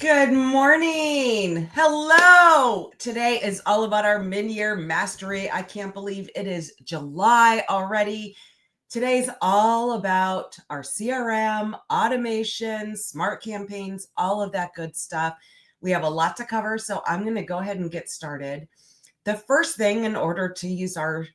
Good morning. Hello. Today is all about our mid-year mastery. I can't believe it is July already. Today's all about our CRM, automation, smart campaigns, all of that good stuff. We have a lot to cover, so I'm going to go ahead and get started. The first thing in order to use our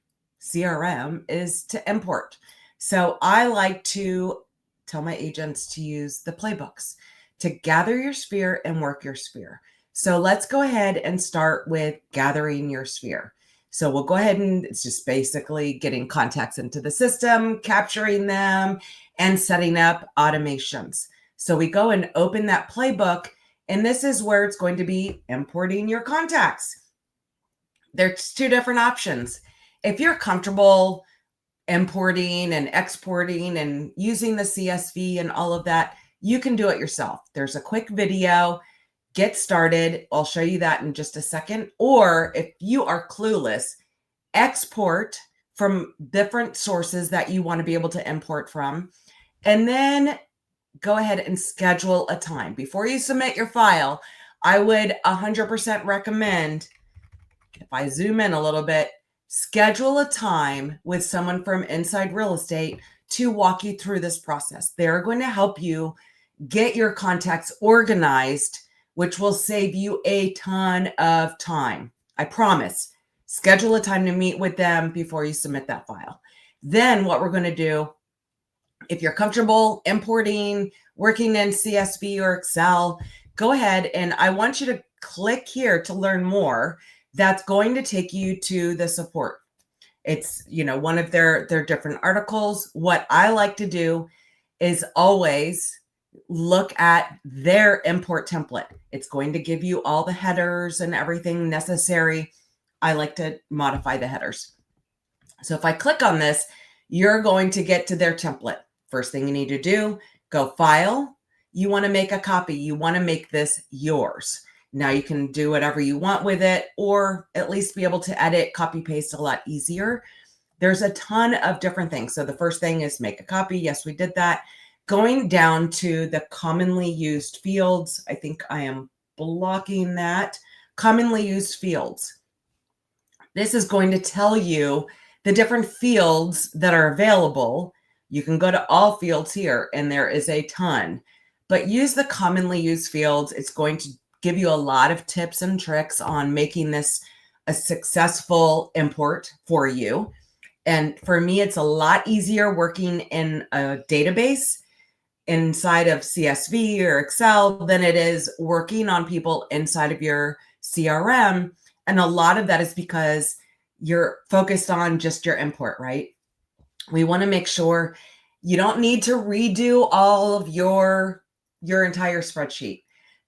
CRM is to import. So I like to tell my agents to use the playbooks to gather your sphere and work your sphere. So let's go ahead and start with gathering your sphere. So we'll go ahead and it's just basically getting contacts into the system, capturing them, and setting up automations. So we go and open that playbook, and this is where it's going to be importing your contacts. There's two different options. If you're comfortable importing and exporting and using the CSV and all of that, you can do it yourself. There's a quick video. Get started. I'll show you that in just a second. Or if you are clueless, export from different sources that you want to be able to import from, and then go ahead and schedule a time. Before you submit your file, I would 100% recommend, if I zoom in a little bit, schedule a time with someone from Inside Real Estate to walk you through this process. They're going to help you get your contacts organized, which will save you a ton of time. I promise. Schedule a time to meet with them before you submit that file. Then what we're going to do, if you're comfortable importing, working in CSV or Excel, go ahead and I want you to click here to learn more. That's going to take you to the support. It's, one of their different articles. What I like to do is always look at their import template. It's going to give you all the headers and everything necessary. I like to modify the headers. So if I click on this, you're going to get to their template. First thing you need to do, go File. You want to make a copy. You want to make this yours. Now you can do whatever you want with it, or at least be able to edit, copy, paste a lot easier. There's a ton of different things. So the first thing is make a copy. Yes, we did that. Going down to the commonly used fields, I think I am blocking that. Commonly used fields. This is going to tell you the different fields that are available. You can go to all fields here, and there is a ton. But use the commonly used fields. It's going to give you a lot of tips and tricks on making this a successful import for you. And for me, it's a lot easier working in a database inside of CSV or Excel than it is working on people inside of your CRM. And a lot of that is because you're focused on just your import, right? We want to make sure you don't need to redo all of your entire spreadsheet.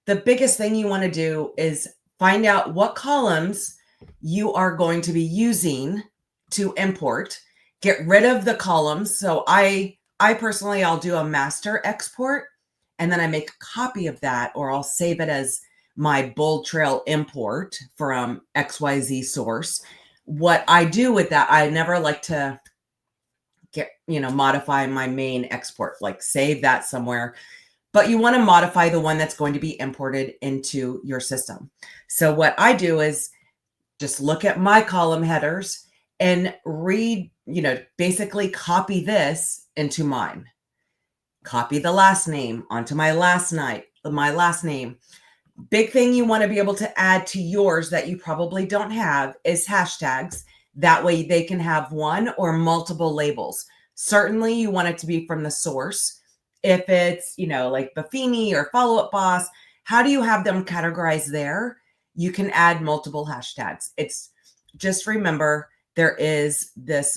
The biggest thing you want to do is find out what columns you are going to be using to import. Get rid of the columns. So I personally, I'll do a master export, and then I make a copy of that, or I'll save it as my BoldTrail import from XYZ source. What I do with that, I never like to modify my main export, like save that somewhere. But you want to modify the one that's going to be imported into your system. So what I do is just look at my column headers and read, basically copy this into mine. Copy the last name onto my last name. Big thing you want to be able to add to yours that you probably don't have is hashtags. That way they can have one or multiple labels. Certainly you want it to be from the source. If it's, like Buffini or Follow Up Boss, how do you have them categorized there? You can add multiple hashtags. It's just remember there is this,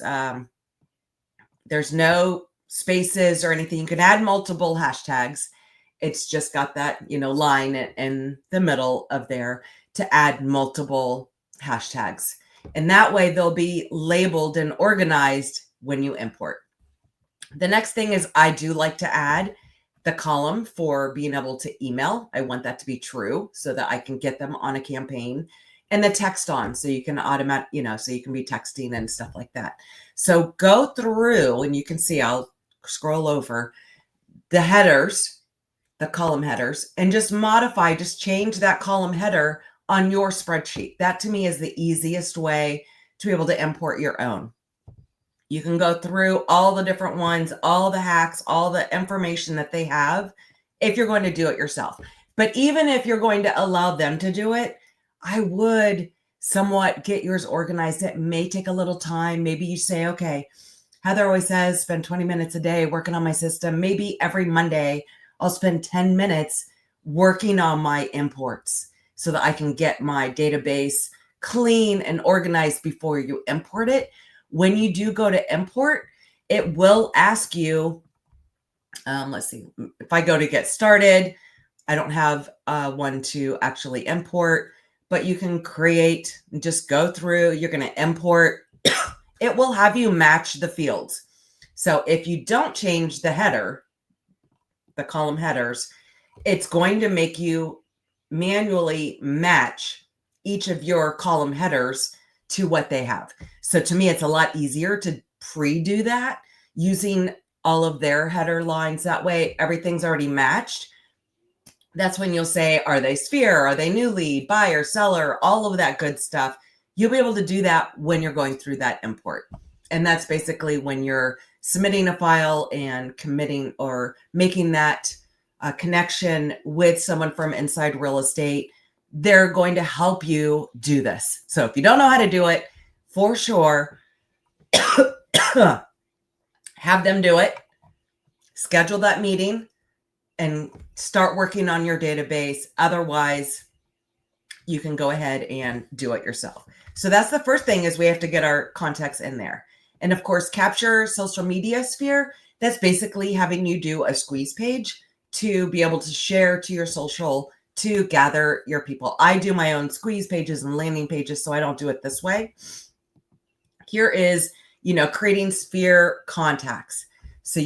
there's no spaces or anything. You can add multiple hashtags. It's just got that, line in the middle of there to add multiple hashtags. And that way they'll be labeled and organized when you import. The next thing is I do like to add the column for being able to email. I want that to be true so that I can get them on a campaign, and the text on so you can so you can be texting and stuff like that. So go through and you can see, I'll scroll over the headers. the column headers, and just change that column header on your spreadsheet. That to me is the easiest way to be able to import your own. You can go through all the different ones, all the hacks, all the information that they have if you're going to do it yourself. But even if you're going to allow them to do it, I would somewhat get yours organized. It may take a little time. Maybe you say, okay, Heather always says spend 20 minutes a day working on my system. Maybe every Monday I'll spend 10 minutes working on my imports so that I can get my database clean and organized before you import it. When you do go to import, it will ask you, let's see, if I go to get started, I don't have one to actually import, but you can create, just go through, you're going to import. It will have you match the fields. So if you don't change the header, the column headers, it's going to make you manually match each of your column headers to what they have. So to me, it's a lot easier to pre-do that using all of their header lines. That way, everything's already matched. That's when you'll say, are they sphere? Are they new lead, buyer, seller, all of that good stuff. You'll be able to do that when you're going through that import. And that's basically when you're submitting a file and committing or making that connection with someone from inside real estate. They're going to help you do this. So if you don't know how to do it, for sure, have them do it, schedule that meeting, and start working on your database. Otherwise, you can go ahead and do it yourself. So that's the first thing, is we have to get our contacts in there. And of course, capture social media sphere. That's basically having you do a squeeze page to be able to share to your social to gather your people. I do my own squeeze pages and landing pages, so I don't do it this way. Here is, creating sphere contacts. So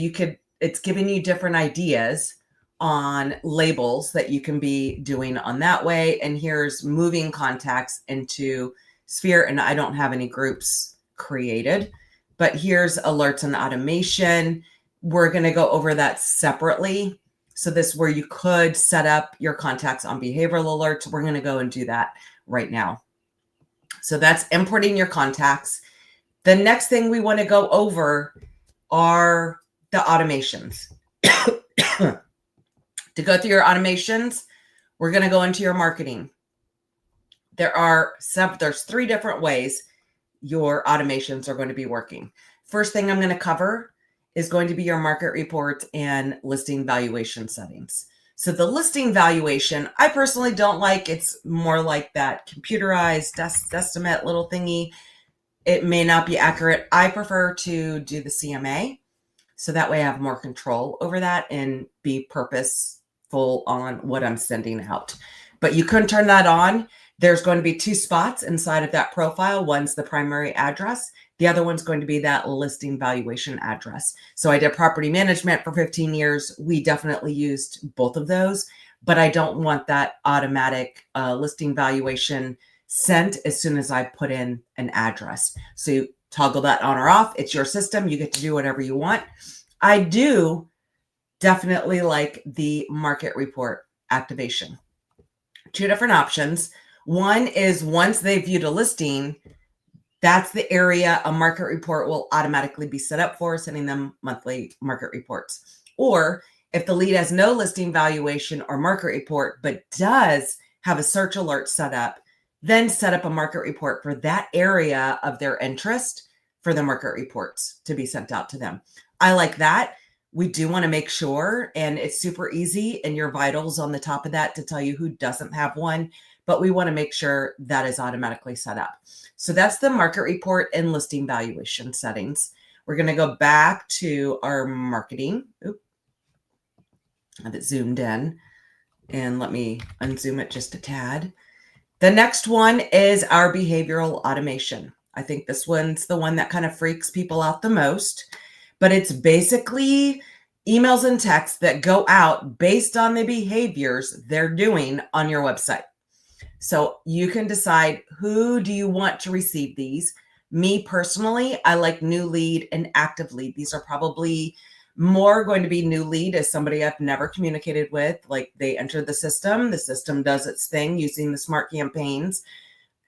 it's giving you different ideas on labels that you can be doing on that way. And here's moving contacts into sphere. And I don't have any groups created, but here's alerts and automation. We're going to go over that separately. So this is where you could set up your contacts on behavioral alerts. We're going to go and do that right now. So that's importing your contacts. The next thing we want to go over are the automations. To go through your automations, we're going to go into your marketing. There's 3 different ways your automations are going to be working. First thing I'm going to cover is going to be your market reports and listing valuation settings. So the listing valuation, I personally don't like. It's more like that computerized estimate little thingy. It may not be accurate. I prefer to do the CMA. So that way I have more control over that and be purposeful on what I'm sending out. But you couldn't turn that on. There's going to be 2 spots inside of that profile. One's the primary address. The other one's going to be that listing valuation address. So I did property management for 15 years. We definitely used both of those, but I don't want that automatic listing valuation sent as soon as I put in an address. So you toggle that on or off. It's your system. You get to do whatever you want. I do definitely like the market report activation. 2 different options. One is once they viewed a listing, that's the area a market report will automatically be set up for, sending them monthly market reports. Or if the lead has no listing valuation or market report, but does have a search alert set up, then set up a market report for that area of their interest for the market reports to be sent out to them. I like that. We do want to make sure, and it's super easy, and your vitals on the top of that to tell you who doesn't have one, but we want to make sure that is automatically set up. So that's the market report and listing valuation settings. We're going to go back to our marketing. Oop. Have it zoomed in, and let me unzoom it just a tad. The next one is our behavioral automation. I think this one's the one that kind of freaks people out the most, but it's basically emails and texts that go out based on the behaviors they're doing on your website. So you can decide who do you want to receive these. Me personally, I like new lead and active lead. These are probably More going to be new lead is somebody I've never communicated with. Like they enter the system does its thing using the smart campaigns.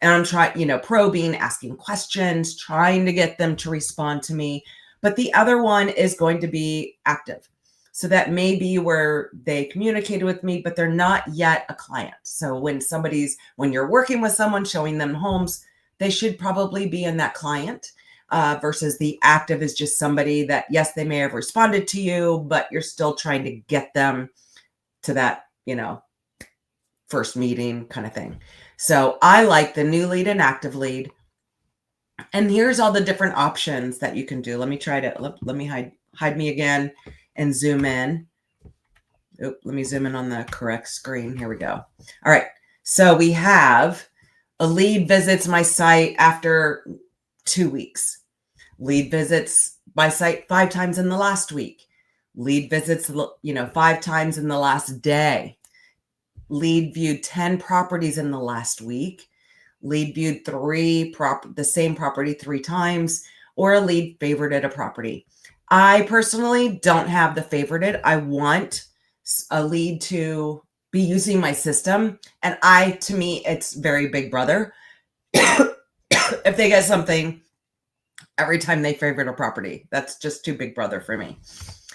And I'm trying, probing, asking questions, trying to get them to respond to me. But the other one is going to be active. So that may be where they communicated with me, but they're not yet a client. So when you're working with someone, showing them homes, they should probably be in that client versus the active is just somebody that, yes, they may have responded to you, but you're still trying to get them to that, first meeting kind of thing. So I like the new lead and active lead. And here's all the different options that you can do. Let me let me hide me again and zoom in. Let me zoom in on the correct screen. Here we go. All right. So we have a lead visits my site after 2 weeks. Lead visits my site 5 times in the last week. Lead visits, 5 times in the last day. Lead viewed 10 properties in the last week. Lead viewed the same property 3 times, or a lead favorited a property. I personally don't have the favorited. I want a lead to be using my system. And to me, it's very big brother. If they get something every time they favorite a property, that's just too big brother for me.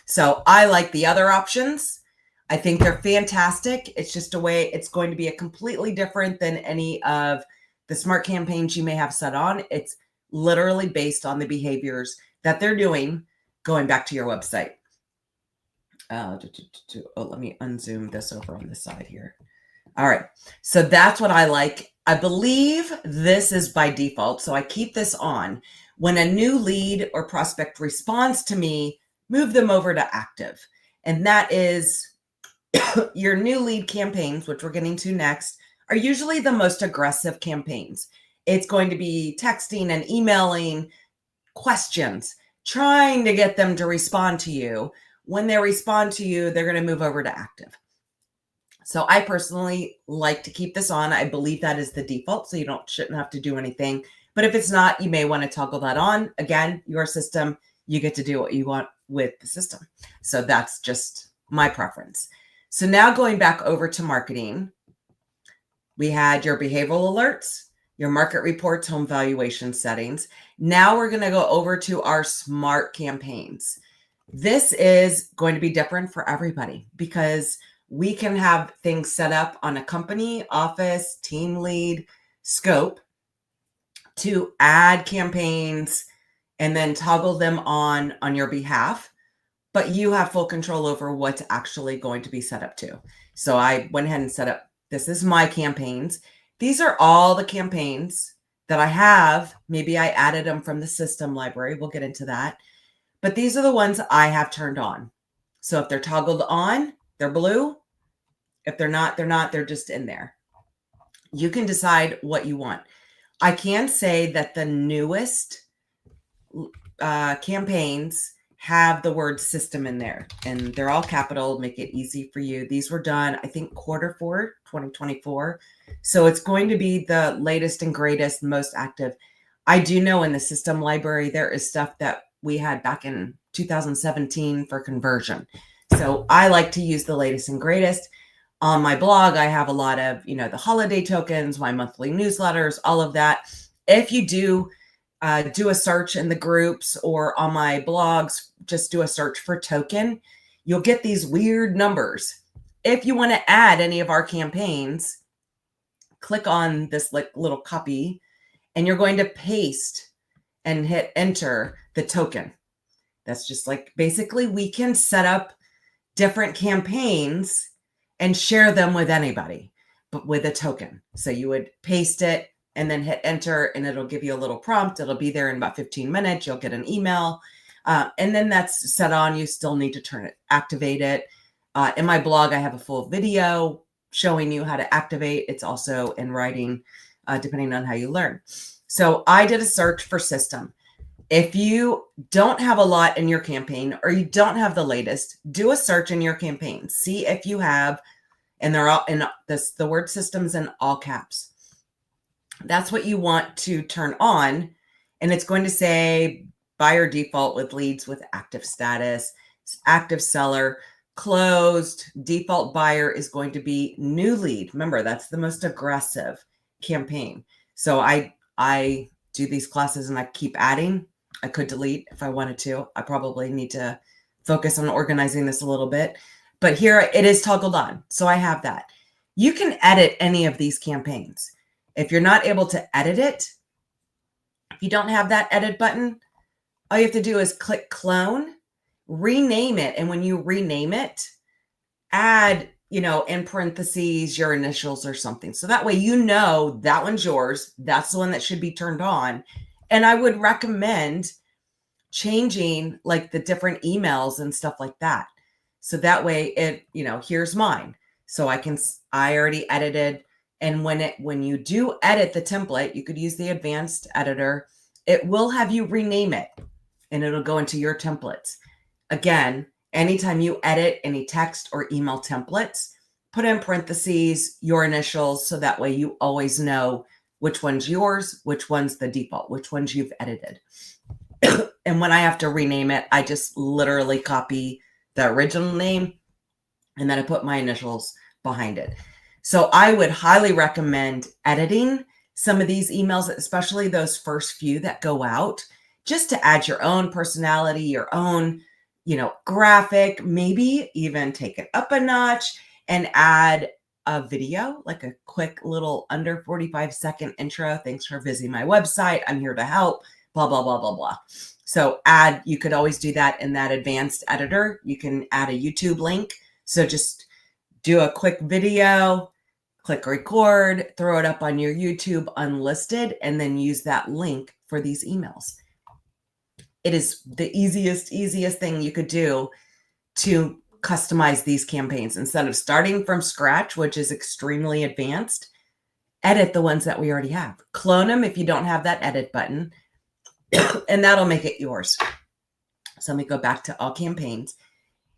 So I like the other options. I think they're fantastic. It's just it's going to be a completely different than any of the smart campaigns you may have set on. It's literally based on the behaviors that they're doing going back to your website. Let me unzoom this over on this side here. All right. So that's what I like. I believe this is by default. So I keep this on. When a new lead or prospect responds to me, move them over to active. And that is your new lead campaigns, which we're getting to next, are usually the most aggressive campaigns. It's going to be texting and emailing questions, trying to get them to respond to you. When they respond to you, they're going to move over to active. So I personally like to keep this on. I believe that is the default, so you shouldn't have to do anything. But if it's not, you may want to toggle that on. Again, your system, you get to do what you want with the system. So that's just my preference. So now going back over to marketing, we had your behavioral alerts, your market reports, home valuation settings. Now we're going to go over to our smart campaigns. This is going to be different for everybody because we can have things set up on a company, office, team lead, scope to add campaigns and then toggle them on your behalf. But you have full control over what's actually going to be set up to. So I went ahead and set up, this is my campaigns. These are all the campaigns that I have. Maybe I added them from the system library. We'll get into that. But these are the ones I have turned on. So if they're toggled on, they're blue. If they're not, they're not. They're just in there. You can decide what you want. I can say that the newest campaigns have the word system in there, and they're all capital, make it easy for you. These were done, I think, Q4 2024. So it's going to be the latest and greatest, most active. I do know in the system library, there is stuff that we had back in 2017 for conversion. So I like to use the latest and greatest. On my blog, I have a lot of, the holiday tokens, my monthly newsletters, all of that. If you do a search in the groups or on my blogs, just do a search for token, you'll get these weird numbers. If you want to add any of our campaigns, click on this little copy and you're going to paste and hit enter the token. That's just basically we can set up different campaigns and share them with anybody, but with a token. So you would paste it and then hit enter and it'll give you a little prompt. It'll be there in about 15 minutes. You'll get an email. And then that's set on. You still need to activate it. In my blog, I have a full video showing you how to activate. It's also in writing, depending on how you learn. So I did a search for system. If you don't have a lot in your campaign or you don't have the latest, do a search in your campaign. See if you have, and they're all in this, the word systems in all caps. That's what you want to turn on. And it's going to say buyer default with leads with active status. active seller, closed, default buyer is going to be new lead. Remember, that's the most aggressive campaign. So I do these classes and I keep adding. I could delete if I wanted to. I probably need to focus on organizing this a little bit. But here it is toggled on. So I have that. You can edit any of these campaigns. If you're not able to edit it, if you don't have that edit button, all you have to do is click clone, rename it. And when you rename it, add, in parentheses, your initials or something. So that way, that one's yours. That's the one that should be turned on. And I would recommend changing like the different emails and stuff like that. So that way here's mine. So I already edited. And when you do edit the template, you could use the advanced editor. It will have you rename it and it'll go into your templates. Again, anytime you edit any text or email templates, put in parentheses your initials. So that way you always know which one's yours, which one's the default, which ones you've edited. And when I have to rename it, I just literally copy the original name and then I put my initials behind it. So I would highly recommend editing some of these emails, especially those first few that go out, just to add your own personality, your own, graphic, maybe even take it up a notch and add a video, like a quick little under 45-second intro. Thanks for visiting my website. I'm here to help, blah, blah, blah, blah, blah. So you could always do that in that advanced editor. You can add a YouTube link. So just do a quick video, click record, throw it up on your YouTube unlisted, and then use that link for these emails. It is the easiest thing you could do to customize these campaigns. Instead of starting from scratch, which is extremely advanced, edit the ones that we already have. Clone them if you don't have that edit button, and that'll make it yours. So let me go back to all campaigns.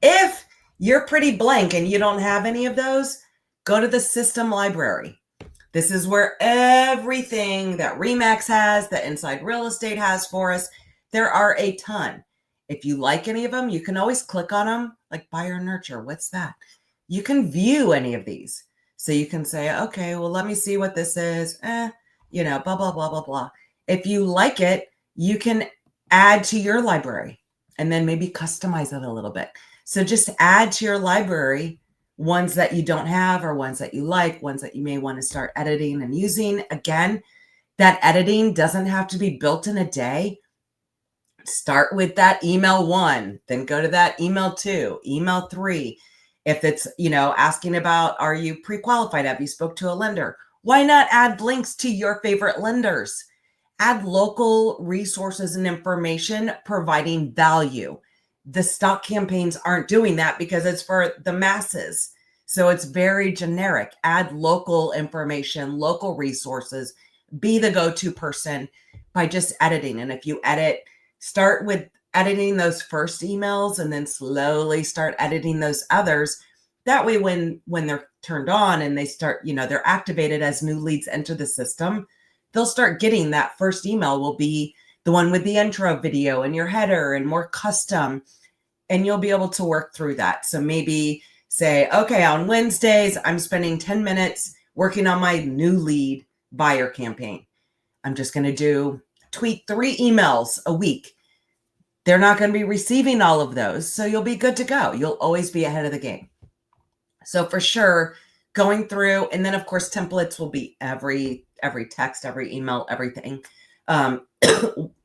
If you're pretty blank and you don't have any of those, go to the system library. This is where everything that Remax has, that Inside Real Estate has for us. There are a ton. If you like any of them, you can always click on them, like buyer nurture. What's that? You can view any of these. So you can say, okay, well, let me see what this is. Blah, blah, blah, blah, blah. If you like it, you can add to your library and then maybe customize it a little bit. So just add to your library ones that you don't have or ones that you like, ones that you may want to start editing and using. Again, that editing doesn't have to be built in a day. Start with that email 1, then go to that email 2, email 3. If it's, asking about, are you pre-qualified? Have you spoke to a lender? Why not add links to your favorite lenders? Add local resources and information providing value. The stock campaigns aren't doing that because it's for the masses. So it's very generic. Add local information, local resources, be the go-to person by just editing. And if you start with editing those first emails and then slowly start editing those others. That way, when they're turned on and they start, they're activated as new leads enter the system, they'll start getting that first email will be the one with the intro video and your header and more custom, and you'll be able to work through that. So maybe say, okay, on Wednesdays, I'm spending 10 minutes working on my new lead buyer campaign. I'm just going to tweet 3 emails a week. They're not going to be receiving all of those. So you'll be good to go. You'll always be ahead of the game. So for sure, going through, and then of course, templates will be every text, every email, everything.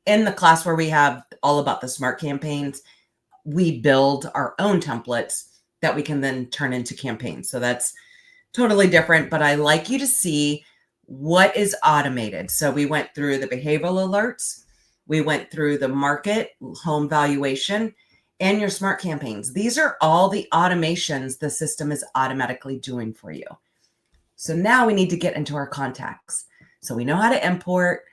In the class where we have all about the smart campaigns, we build our own templates that we can then turn into campaigns. So that's totally different, but I like you to see what is automated. So we went through the behavioral alerts, we went through the market, home valuation, and your smart campaigns. These are all the automations the system is automatically doing for you. So now we need to get into our contacts. So we know how to import.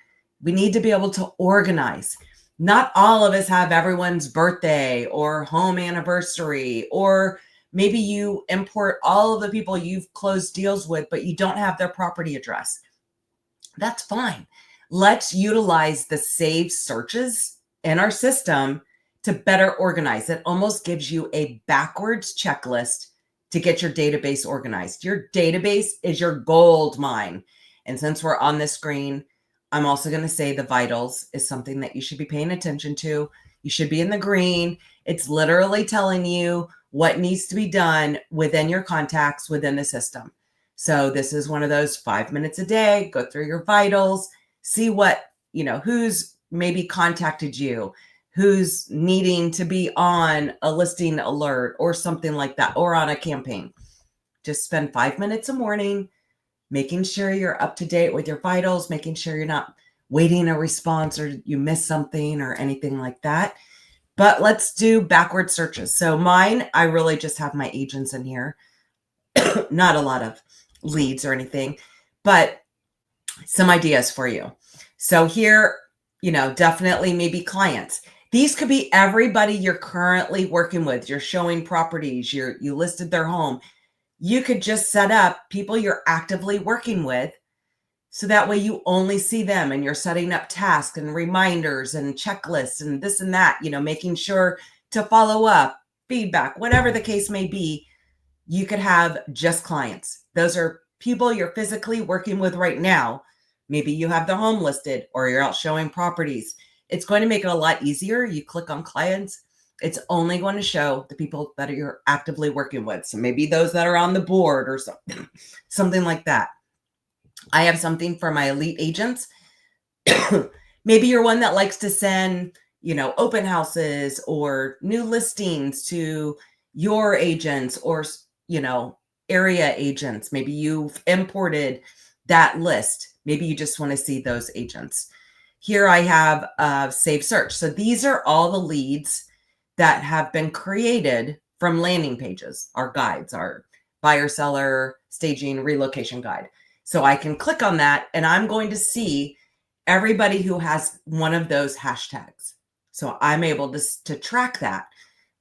We need to be able to organize. Not all of us have everyone's birthday or home anniversary, or maybe you import all of the people you've closed deals with, but you don't have their property address. That's fine. Let's utilize the saved searches in our system to better organize. It almost gives you a backwards checklist to get your database organized. Your database is your gold mine. And since we're on this screen, I'm also going to say the vitals is something that you should be paying attention to. You should be in the green. It's literally telling you what needs to be done within your contacts within the system. So this is one of those 5 minutes a day, go through your vitals, see what, who's maybe contacted you, who's needing to be on a listing alert or something like that, or on a campaign. Just spend 5 minutes a morning, making sure you're up to date with your vitals, making sure you're not waiting a response or you miss something or anything like that. But let's do backward searches. So mine, I really just have my agents in here, not a lot of leads or anything, but some ideas for you. So here, definitely maybe clients. These could be everybody you're currently working with. You're showing properties, you listed their home. You could just set up people you're actively working with, so that way you only see them and you're setting up tasks and reminders and checklists and this and that, making sure to follow up, feedback, whatever the case may be. You could have just clients. Those are people you're physically working with right now. Maybe you have the home listed or you're out showing properties. It's going to make it a lot easier. You click on clients. It's only going to show the people that you're actively working with. So maybe those that are on the board or something like that. I have something for my elite agents. Maybe you're one that likes to send, open houses or new listings to your agents or, area agents. Maybe you've imported that list. Maybe you just want to see those agents. Here I have Save Search. So these are all the leads that have been created from landing pages, our guides, our buyer, seller, staging, relocation guide. So I can click on that and I'm going to see everybody who has one of those hashtags. So I'm able to track that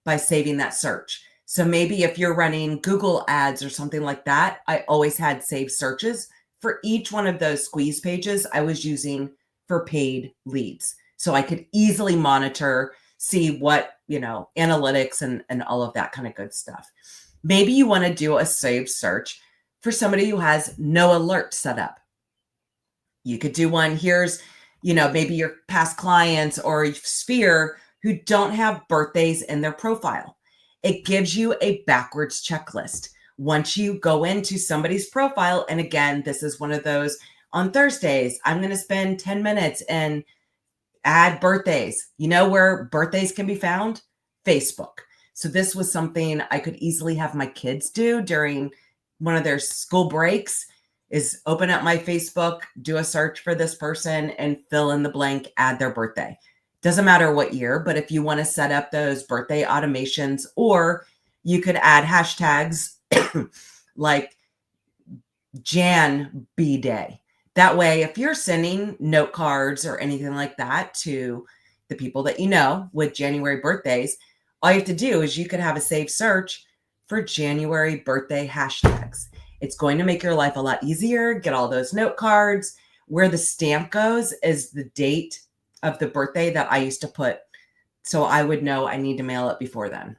by saving that search. So maybe if you're running Google ads or something like that, I always had saved searches for each one of those squeeze pages I was using for paid leads. So I could easily monitor, see what, analytics and all of that kind of good stuff. Maybe you want to do a saved search for somebody who has no alert set up. You could do one. Here's, maybe your past clients or sphere who don't have birthdays in their profile. It gives you a backwards checklist. Once you go into somebody's profile, and again, this is one of those on Thursdays, I'm going to spend 10 minutes and add birthdays. You know where birthdays can be found? Facebook. So this was something I could easily have my kids do during one of their school breaks, is open up my Facebook, do a search for this person and fill in the blank, add their birthday. Doesn't matter what year, but if you want to set up those birthday automations, or you could add hashtags like Jan B Day. That way, if you're sending note cards or anything like that to the people that you know with January birthdays, all you have to do is you could have a saved search for January birthday hashtags. It's going to make your life a lot easier. Get all those note cards. Where the stamp goes is the date of the birthday that I used to put. So I would know I need to mail it before then,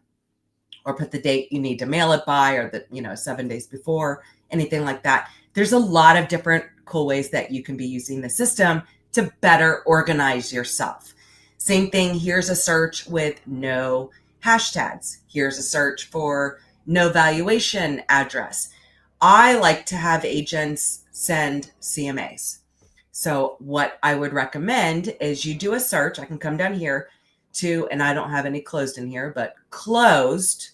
or put the date you need to mail it by, or the, 7 days before, anything like that. There's a lot of different cool ways that you can be using the system to better organize yourself. Same thing. Here's a search with no hashtags. Here's a search for no valuation address. I like to have agents send CMAs. So what I would recommend is you do a search. I can come down here to, and I don't have any closed in here, but closed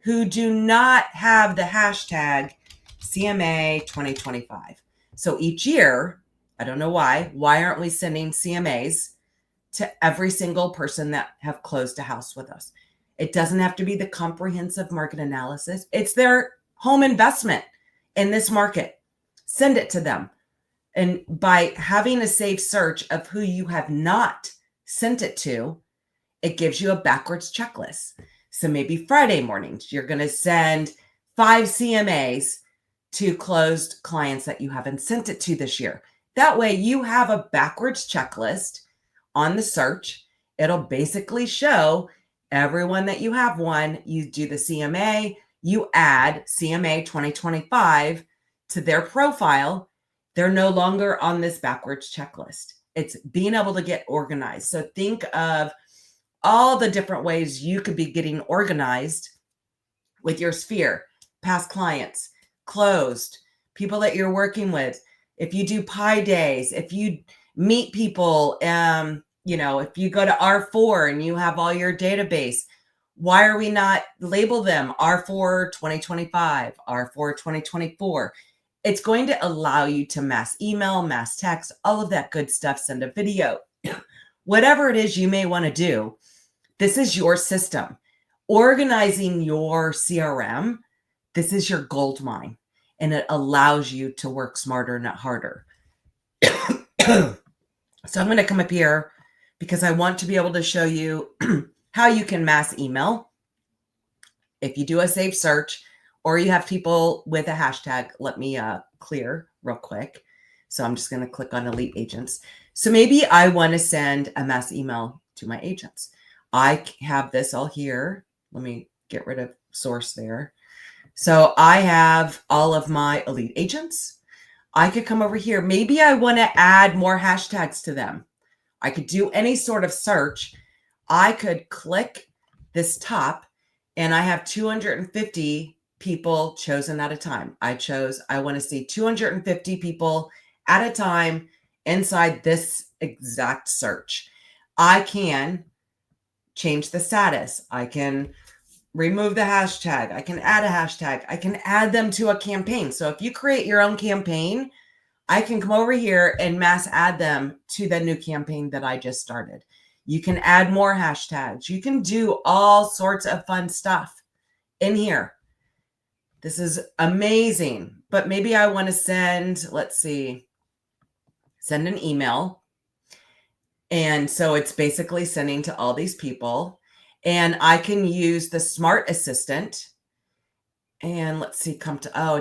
who do not have the hashtag CMA 2025. So each year, I don't know why aren't we sending CMAs to every single person that have closed a house with us? It doesn't have to be the comprehensive market analysis. It's their home investment in this market. Send it to them. And by having a safe search of who you have not sent it to, it gives you a backwards checklist. So maybe Friday mornings, you're going to send 5 CMAs to closed clients that you haven't sent it to this year. That way you have a backwards checklist on the search. It'll basically show everyone that you have one. You do the CMA, you add CMA 2025 to their profile. They're no longer on this backwards checklist. It's being able to get organized. So think of all the different ways you could be getting organized with your sphere, past clients, closed, people that you're working with. If you do pie days, if you meet people, if you go to R4 and you have all your database, why are we not label them R4 2025, R4 2024? It's going to allow you to mass email, mass text, all of that good stuff, send a video, whatever it is you may want to do. This is your system. Organizing your CRM, this is your gold mine, and it allows you to work smarter, not harder. So I'm going to come up here because I want to be able to show you how you can mass email. If you do a saved search or you have people with a hashtag, let me clear real quick. So I'm just going to click on Elite Agents. So maybe I want to send a mass email to my agents. I have this all here. Let me get rid of source there. So I have all of my elite agents. I could come over here. Maybe I want to add more hashtags to them. I could do any sort of search. I could click this top and I have 250 people chosen at a time. I want to see 250 people at a time inside this exact search. I can change the status. I can remove the hashtag. I can add a hashtag. I can add them to a campaign. So if you create your own campaign, I can come over here and mass add them to the new campaign that I just started. You can add more hashtags. You can do all sorts of fun stuff in here. This is amazing. But maybe I want to send an email. And so it's basically sending to all these people. And I can use the Smart Assistant. And it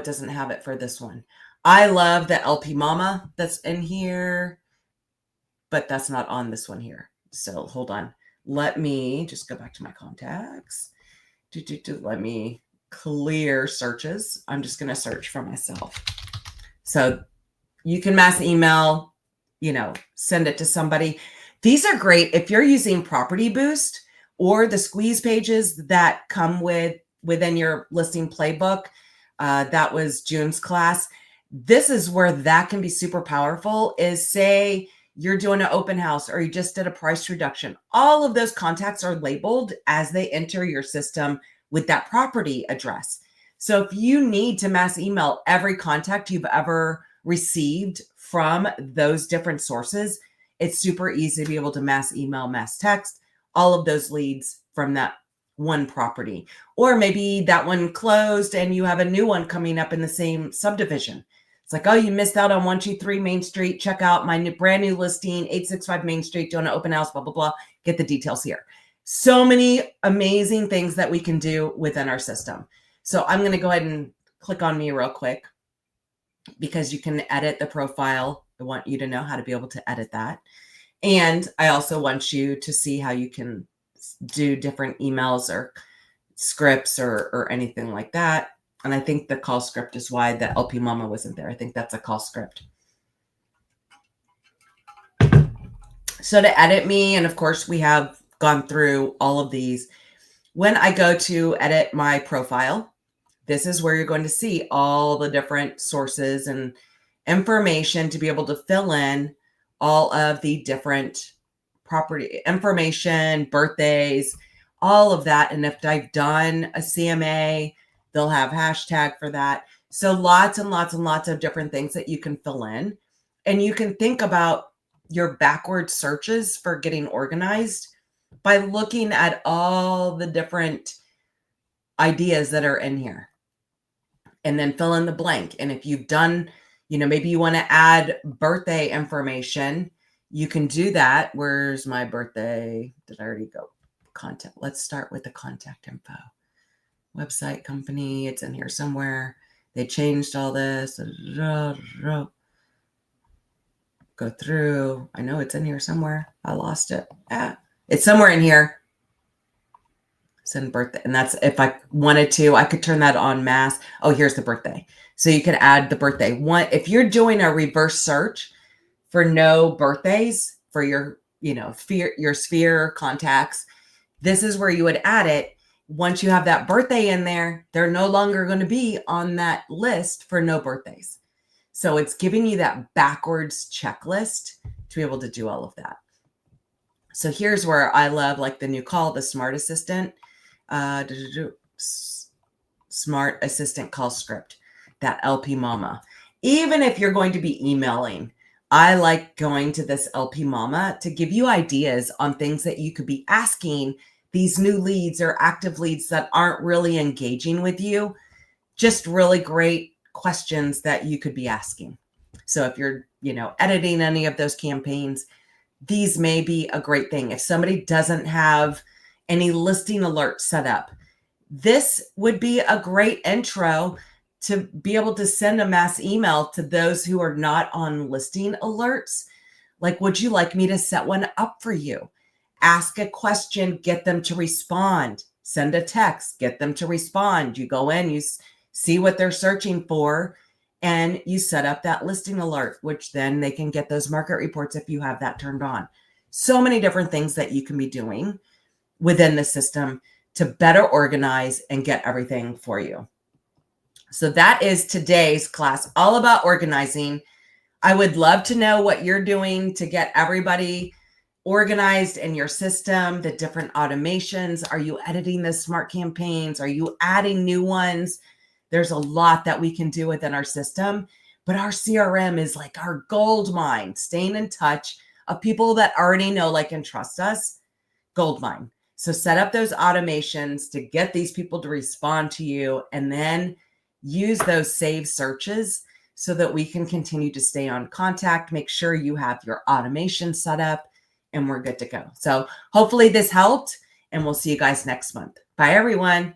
doesn't have it for this one. I love the LP Mama that's in here, but that's not on this one here. So hold on. Let me just go back to my contacts. Let me clear searches. I'm just going to search for myself. So you can mass email, send it to somebody. These are great if you're using Property Boost or the squeeze pages that come within your listing playbook. That was June's class. This is where that can be super powerful, is say you're doing an open house or you just did a price reduction. All of those contacts are labeled as they enter your system with that property address. So if you need to mass email every contact you've ever received from those different sources, it's super easy to be able to mass email, mass text, all of those leads from that one property. Or maybe that one closed and you have a new one coming up in the same subdivision. It's like, oh, you missed out on 123 Main Street. Check out my brand new listing, 865 Main Street, doing an open house, blah, blah, blah. Get the details here. So many amazing things that we can do within our system. So I'm going to go ahead and click on me real quick because you can edit the profile. I want you to know how to be able to edit that. And I also want you to see how you can do different emails or scripts or anything like that. And I think the call script is why the LP Mama wasn't there. I think that's a call script. So to edit me, and of course we have gone through all of these. When I go to edit my profile, this is where you're going to see all the different sources and information to be able to fill in all of the different property information, birthdays, all of that. And if I've done a CMA, they'll have hashtag for that. So lots and lots and lots of different things that you can fill in. And you can think about your backward searches for getting organized by looking at all the different ideas that are in here. And then fill in the blank. And if you've done, maybe you want to add birthday information, you can do that. Where's my birthday? Did I already go? Contact. Let's start with the contact info. Website, company, it's in here somewhere. They changed all this. Go through. I know it's in here somewhere. I lost it. It's somewhere in here. Send birthday. And that's, if I wanted to, I could turn that on mass. Oh, here's the birthday. So you could add the birthday. One, if you're doing a reverse search for no birthdays for your, your sphere contacts, this is where you would add it. Once you have that birthday in there, they're no longer going to be on that list for no birthdays. So it's giving you that backwards checklist to be able to do all of that. So here's where I love, like, the new call, the Smart Assistant, Smart Assistant call script, that LP Mama. Even if you're going to be emailing, I like going to this LP Mama to give you ideas on things that you could be asking these new leads or active leads that aren't really engaging with you. Just really great questions that you could be asking. So if you're, editing any of those campaigns, these may be a great thing. If somebody doesn't have any listing alerts set up, this would be a great intro to be able to send a mass email to those who are not on listing alerts. Like, would you like me to set one up for you? Ask a question, get them to respond. Send a text, get them to respond. You go in, you see what they're searching for, and you set up that listing alert, which then they can get those market reports if you have that turned on. So many different things that you can be doing within the system to better organize and get everything for you. So that is today's class, all about organizing. I would love to know what you're doing to get everybody organized in your system, the different automations. Are you editing the smart campaigns? Are you adding new ones? There's a lot that we can do within our system, but our CRM is like our gold mine, staying in touch of people that already know, like, and trust us. Gold mine. So set up those automations to get these people to respond to you, and then use those saved searches so that we can continue to stay on contact. Make sure you have your automation set up, and we're good to go. So hopefully this helped, and we'll see you guys next month. Bye, everyone.